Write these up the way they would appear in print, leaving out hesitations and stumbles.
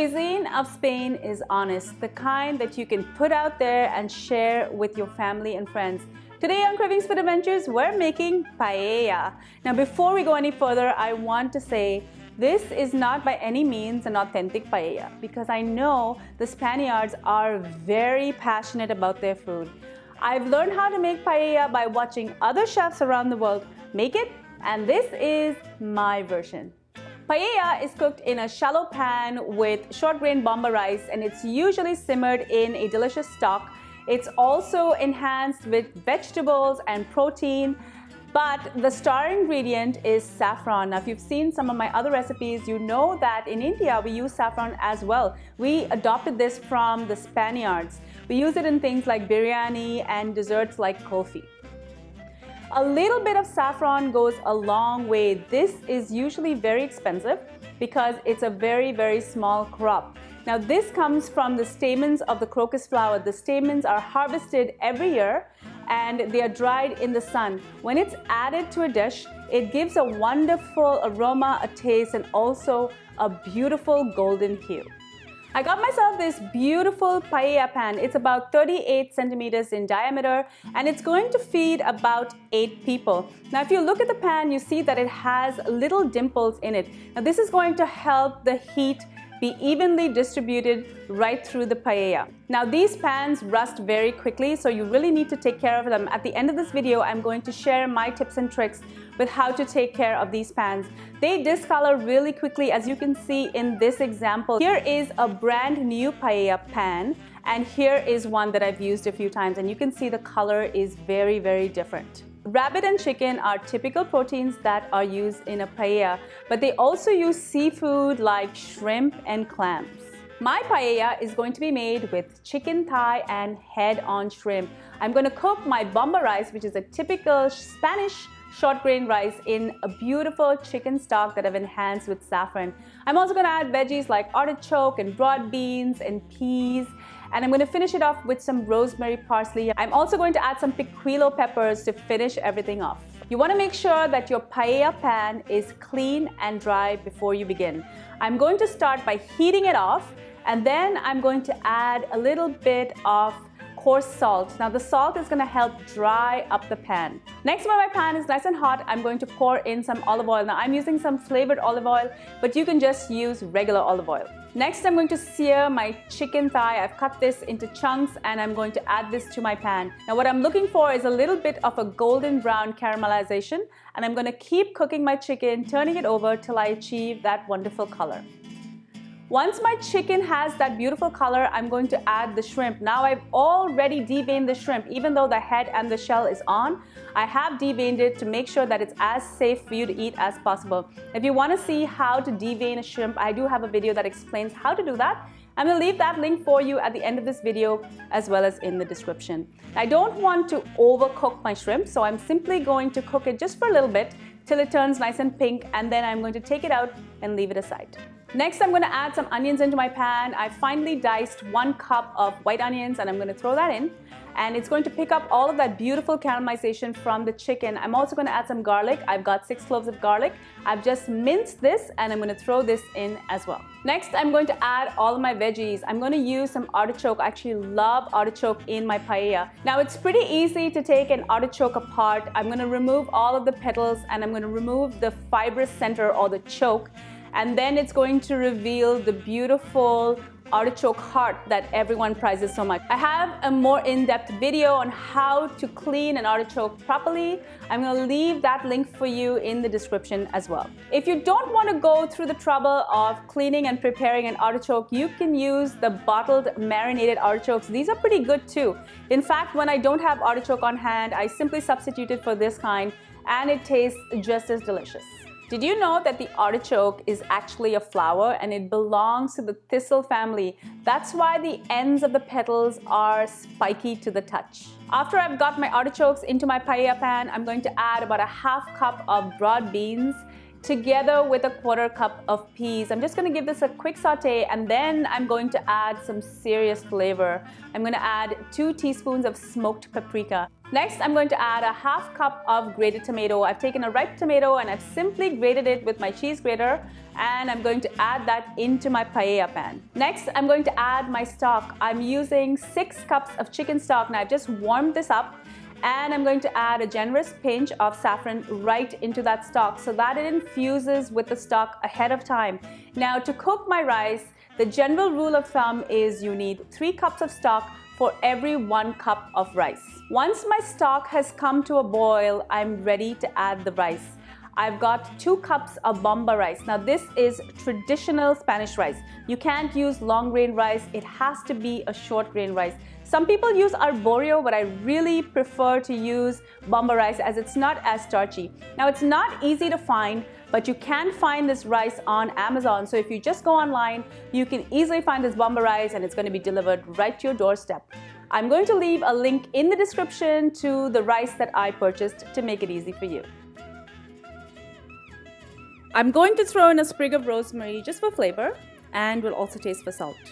cuisine of Spain is honest, the kind that you can put out there and share with your family and friends. Today on Cravings Food Adventures, we're making paella. Now before we go any further, I want to say this is not by any means an authentic paella because I know the Spaniards are very passionate about their food. I've learned how to make paella by watching other chefs around the world make it, and this is my version. Paella is cooked in a shallow pan with short-grain Bomba rice, and it's usually simmered in a delicious stock. It's also enhanced with vegetables and protein, but the star ingredient is saffron. Now, if you've seen some of my other recipes, you know that in India we use saffron as well. We adopted this from the Spaniards. We use it in things like biryani and desserts like kulfi. A little bit of saffron goes a long way. This is usually very expensive because it's a very, very small crop. Now this comes from the stamens of the crocus flower. The stamens are harvested every year and they are dried in the sun. When it's added to a dish, it gives a wonderful aroma, a taste, and also a beautiful golden hue. I got myself this beautiful paella pan. It's about 38 centimeters in diameter and it's going to feed about 8 people. Now if you look at the pan, you see that it has little dimples in it. Now this is going to help the heat be evenly distributed right through the paella. Now these pans rust very quickly, so you really need to take care of them. At the end of this video, I'm going to share my tips and tricks with how to take care of these pans. They discolor really quickly, as you can see in this example. Here is a brand new paella pan, and here is one that I've used a few times, and you can see the color is very, very different. Rabbit and chicken are typical proteins that are used in a paella, but they also use seafood like shrimp and clams. My paella is going to be made with chicken thigh and head-on shrimp. I'm going to cook my Bomba rice, which is a typical Spanish short grain rice, in a beautiful chicken stock that I've enhanced with saffron. I'm also going to add veggies like artichoke and broad beans and peas, and I'm going to finish it off with some rosemary parsley. I'm also going to add some Piquillo peppers to finish everything off. You want to make sure that your paella pan is clean and dry before you begin. I'm going to start by heating it off, and then I'm going to add a little bit of coarse salt. Now the salt is going to help dry up the pan. Next, when my pan is nice and hot, I'm going to pour in some olive oil. Now I'm using some flavored olive oil, but you can just use regular olive oil. Next, I'm going to sear my chicken thigh. I've cut this into chunks and I'm going to add this to my pan. Now what I'm looking for is a little bit of a golden brown caramelization, and I'm going to keep cooking my chicken, turning it over till I achieve that wonderful color. Once my chicken has that beautiful color, I'm going to add the shrimp. Now I've already deveined the shrimp. Even though the head and the shell is on, I have deveined it to make sure that it's as safe for you to eat as possible. If you want to see how to devein a shrimp, I do have a video that explains how to do that. I'm going to leave that link for you at the end of this video as well as in the description. I don't want to overcook my shrimp, so I'm simply going to cook it just for a little bit till it turns nice and pink, and then I'm going to take it out and leave it aside. Next, I'm going to add some onions into my pan. I finely diced 1 cup of white onions and I'm going to throw that in. And it's going to pick up all of that beautiful caramelization from the chicken. I'm also going to add some garlic. I've got 6 cloves of garlic. I've just minced this and I'm going to throw this in as well. Next, I'm going to add all of my veggies. I'm going to use some artichoke. I actually love artichoke in my paella. Now, it's pretty easy to take an artichoke apart. I'm going to remove all of the petals and I'm going to remove the fibrous center or the choke. And then it's going to reveal the beautiful artichoke heart that everyone prizes so much. I have a more in-depth video on how to clean an artichoke properly. I'm going to leave that link for you in the description as well. If you don't want to go through the trouble of cleaning and preparing an artichoke, you can use the bottled marinated artichokes. These are pretty good too. In fact, when I don't have artichoke on hand, I simply substitute it for this kind and it tastes just as delicious. Did you know that the artichoke is actually a flower and it belongs to the thistle family? That's why the ends of the petals are spiky to the touch. After I've got my artichokes into my paella pan, I'm going to add about a 1/2 cup of broad beans. together with a 1/4 cup of peas. I'm just going to give this a quick saute, and then I'm going to add some serious flavor. I'm going to add 2 teaspoons of smoked paprika. Next, I'm going to add a 1/2 cup of grated tomato. I've taken a ripe tomato and I've simply grated it with my cheese grater, and I'm going to add that into my paella pan. Next, I'm going to add my stock. I'm using 6 cups of chicken stock. Now I've just warmed this up, and I'm going to add a generous pinch of saffron right into that stock so that it infuses with the stock ahead of time. Now, to cook my rice, the general rule of thumb is you need 3 cups of stock for every 1 cup of rice. Once my stock has come to a boil, I'm ready to add the rice. I've got 2 cups of Bomba rice. Now this is traditional Spanish rice. You can't use long grain rice. It has to be a short grain rice. Some people use arborio, but I really prefer to use Bomba rice as it's not as starchy. Now it's not easy to find, but you can find this rice on Amazon. So if you just go online, you can easily find this Bomba rice, and it's going to be delivered right to your doorstep. I'm going to leave a link in the description to the rice that I purchased to make it easy for you. I'm going to throw in a sprig of rosemary just for flavor, and we'll also taste for salt.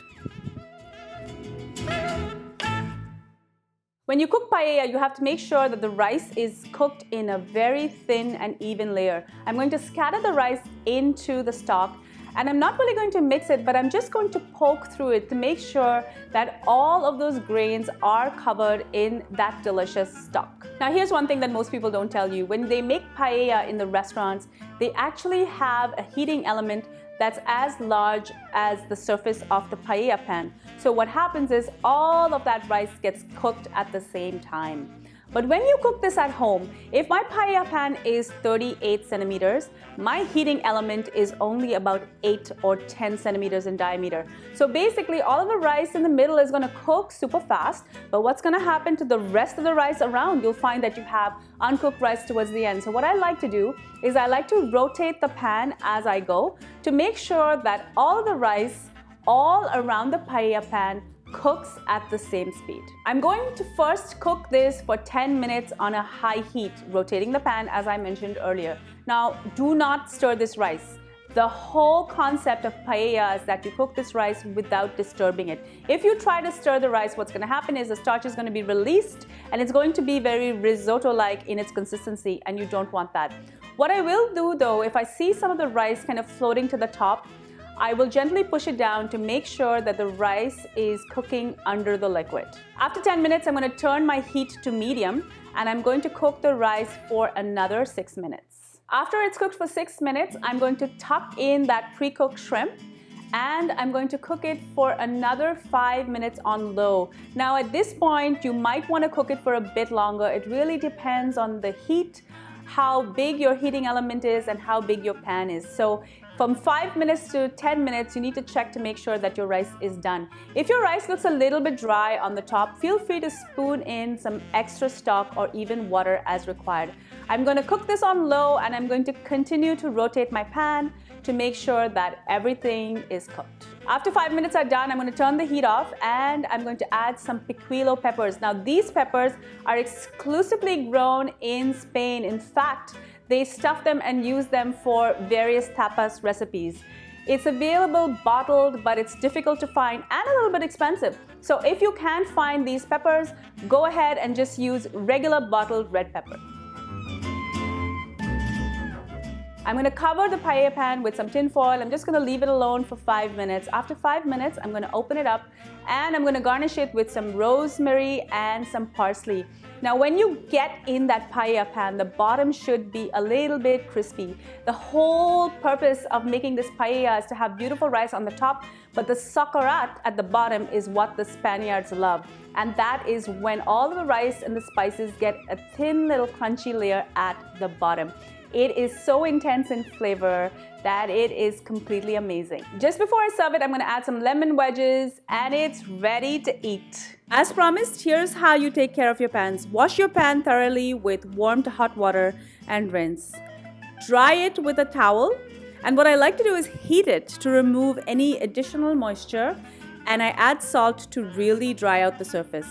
When you cook paella, you have to make sure that the rice is cooked in a very thin and even layer. I'm going to scatter the rice into the stock, and I'm not really going to mix it, but I'm just going to poke through it to make sure that all of those grains are covered in that delicious stock. Now here's one thing that most people don't tell you. When they make paella in the restaurants, they actually have a heating element that's as large as the surface of the paella pan. So what happens is all of that rice gets cooked at the same time. But when you cook this at home, if my paella pan is 38 centimeters, my heating element is only about 8 or 10 centimeters in diameter. So basically all of the rice in the middle is going to cook super fast, but what's going to happen to the rest of the rice around, you'll find that you have uncooked rice towards the end. So what I like to do is I like to rotate the pan as I go to make sure that all of the rice all around the paella pan cooks at the same speed. I'm going to first cook this for 10 minutes on a high heat, rotating the pan as I mentioned earlier. Now, do not stir this rice. The whole concept of paella is that you cook this rice without disturbing it. If you try to stir the rice, what's going to happen is the starch is going to be released, and it's going to be very risotto-like in its consistency, and you don't want that. What I will do though, if I see some of the rice kind of floating to the top, I will gently push it down to make sure that the rice is cooking under the liquid. After 10 minutes, I'm going to turn my heat to medium, and I'm going to cook the rice for another 6 minutes. After it's cooked for 6 minutes, I'm going to tuck in that pre-cooked shrimp, and I'm going to cook it for another 5 minutes on low. Now at this point, you might want to cook it for a bit longer. It really depends on the heat, how big your heating element is, and how big your pan is. So from 5 minutes to 10 minutes, you need to check to make sure that your rice is done. If your rice looks a little bit dry on the top, feel free to spoon in some extra stock or even water as required. I'm going to cook this on low, and I'm going to continue to rotate my pan to make sure that everything is cooked. After 5 minutes are done, I'm going to turn the heat off, and I'm going to add some Piquillo peppers. Now these peppers are exclusively grown in Spain. In fact, they stuff them and use them for various tapas recipes. It's available bottled, but it's difficult to find and a little bit expensive. So if you can't find these peppers, go ahead and just use regular bottled red pepper. I'm going to cover the paella pan with some tin foil. I'm just going to leave it alone for 5 minutes. After 5 minutes, I'm going to open it up, and I'm going to garnish it with some rosemary and some parsley. Now, when you get in that paella pan, the bottom should be a little bit crispy. The whole purpose of making this paella is to have beautiful rice on the top, but the socarrat at the bottom is what the Spaniards love. And that is when all of the rice and the spices get a thin little crunchy layer at the bottom. It is so intense in flavor that it is completely amazing. Just before I serve it, I'm going to add some lemon wedges, and it's ready to eat. As promised, here's how you take care of your pans. Wash your pan thoroughly with warm to hot water and rinse. Dry it with a towel, and what I like to do is heat it to remove any additional moisture, and I add salt to really dry out the surface.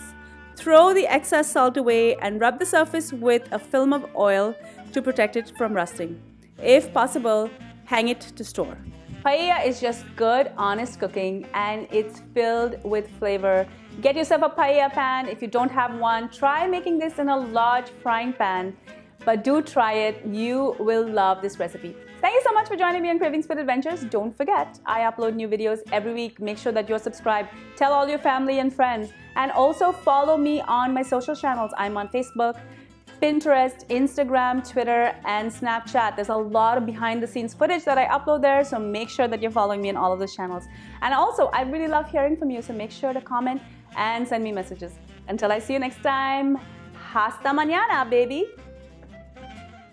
Throw the excess salt away and rub the surface with a film of oil to protect it from rusting. if possible, hang it to store. Paella is just good, honest cooking, and it's filled with flavor. Get yourself a paella pan. If you don't have one, try making this in a large frying pan. But do try it. You will love this recipe. Thank you so much for joining me on Cravings Food Adventures. Don't forget, I upload new videos every week. Make sure that you're subscribed. Tell all your family and friends. And also follow me on my social channels. I'm on Facebook, Pinterest, Instagram, Twitter, and Snapchat. There's a lot of behind the scenes footage that I upload there, so make sure that you're following me on all of those channels. And also, I really love hearing from you, so make sure to comment and send me messages. Until I see you next time, hasta mañana, baby!